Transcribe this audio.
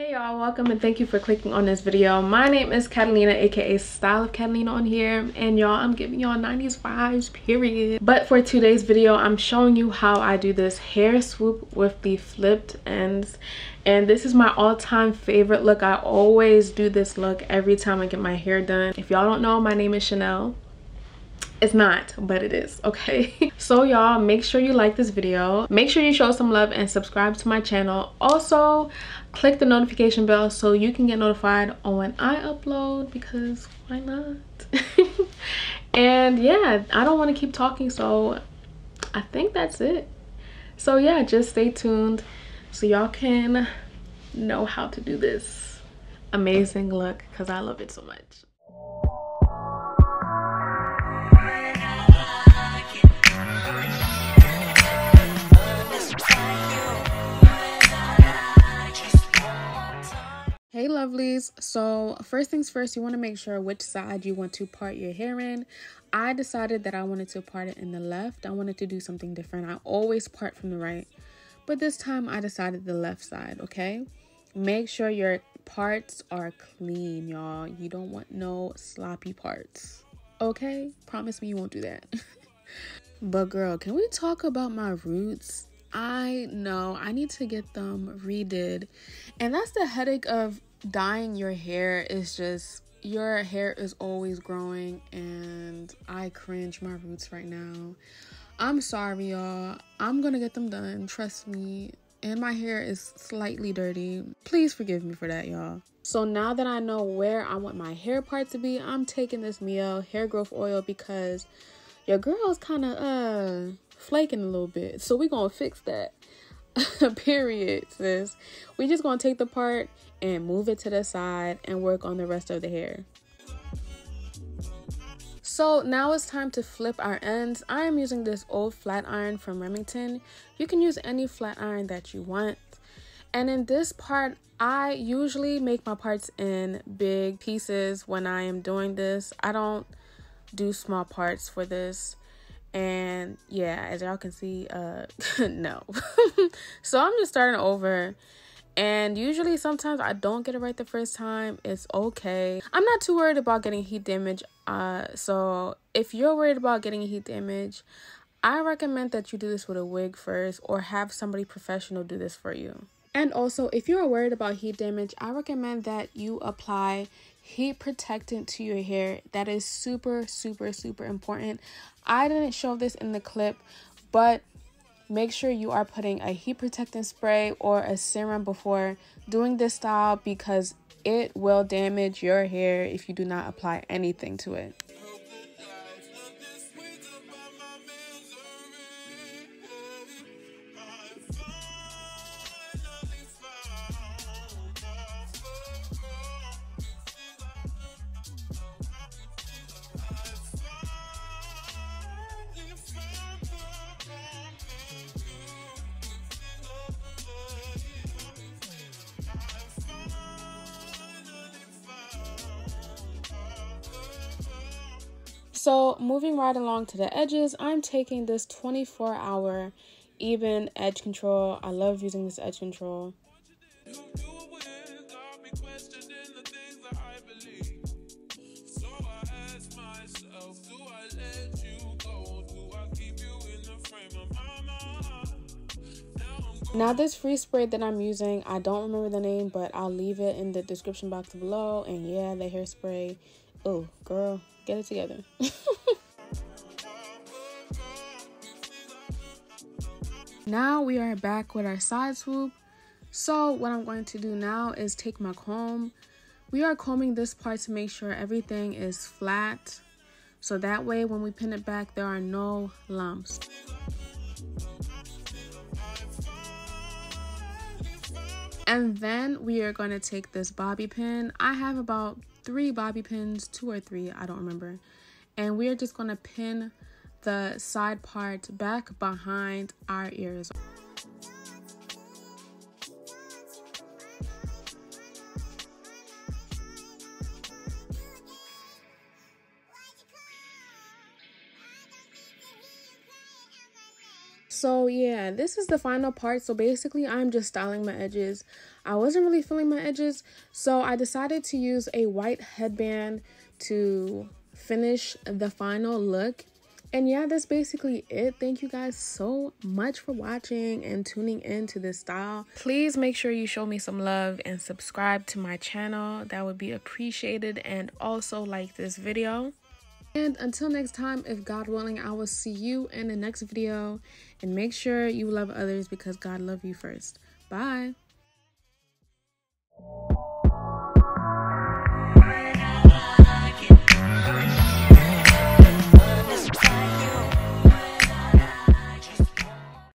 Hey y'all, welcome and thank you for clicking on this video. My name is Catalina, aka Style of Catalina on here, and y'all, I'm giving y'all 90s vibes, period. But for today's video, I'm showing you how I do this hair swoop with the flipped ends, and this is my all-time favorite look. I always do this look every time I get my hair done. If y'all don't know, my name is Chanel. It's not, but it is, okay? So y'all, make sure you like this video, make sure you show some love and subscribe to my channel. Also click the notification bell so you can get notified on when I upload, because why not? And yeah, I don't want to keep talking, so I think that's it. So yeah, just stay tuned so y'all can know how to do this amazing look, because I love it so much. Hey lovelies, so first things first, you want to make sure which side you want to part your hair in. I decided that I wanted to part it in the left. I wanted to do something different. I always part from the right, but this time I decided the left side, okay? Make sure your parts are clean, y'all. You don't want no sloppy parts, okay? Promise me you won't do that. But girl, can we talk about my roots? I know I need to get them redid, and that's the headache of dyeing your hair. Is just your hair is always growing, and I cringe my roots right now. I'm sorry y'all, I'm gonna get them done, trust me. And my hair is slightly dirty, please forgive me for that, y'all. So now that I know where I want my hair part to be, I'm taking this Miel hair growth oil because your girl is kind of flaking a little bit, so we gonna fix that. Period, sis. We just gonna take the part and move it to the side and work on the rest of the hair. So now it's time to flip our ends. I am using this old flat iron from Remington. You can use any flat iron that you want. And in this part, I usually make my parts in big pieces when I am doing this. I don't do small parts for this. And yeah, as y'all can see, no. So I'm just starting over, and usually sometimes I don't get it right the first time. It's okay. I'm not too worried about getting heat damage. So if you're worried about getting heat damage, I recommend that you do this with a wig first, or have somebody professional do this for you. And also, if you are worried about heat damage, I recommend that you apply heat protectant to your hair. That is super, super, super important. I didn't show this in the clip, but make sure you are putting a heat protectant spray or a serum before doing this style, because it will damage your hair if you do not apply anything to it. So moving right along to the edges, I'm taking this 24-hour even edge control. I love using this edge control. Now this free spray that I'm using, I don't remember the name, but I'll leave it in the description box below. And yeah, the hairspray, oh girl, get it together. Now we are back with our side swoop. So what I'm going to do now is take my comb. We are combing this part to make sure everything is flat, so that way when we pin it back, there are no lumps. And then we are going to take this bobby pin. I have about 3 bobby pins, 2 or 3, I don't remember. And we are just going to pin the side part back behind our ears. So yeah, this is the final part. So basically I'm just styling my edges. I wasn't really feeling my edges, so I decided to use a white headband to finish the final look. And yeah, that's basically it. Thank you guys so much for watching and tuning in to this style. Please make sure you show me some love and subscribe to my channel. That would be appreciated. And also like this video. And until next time, if God willing, I will see you in the next video. And make sure you love others because God loves you first. Bye.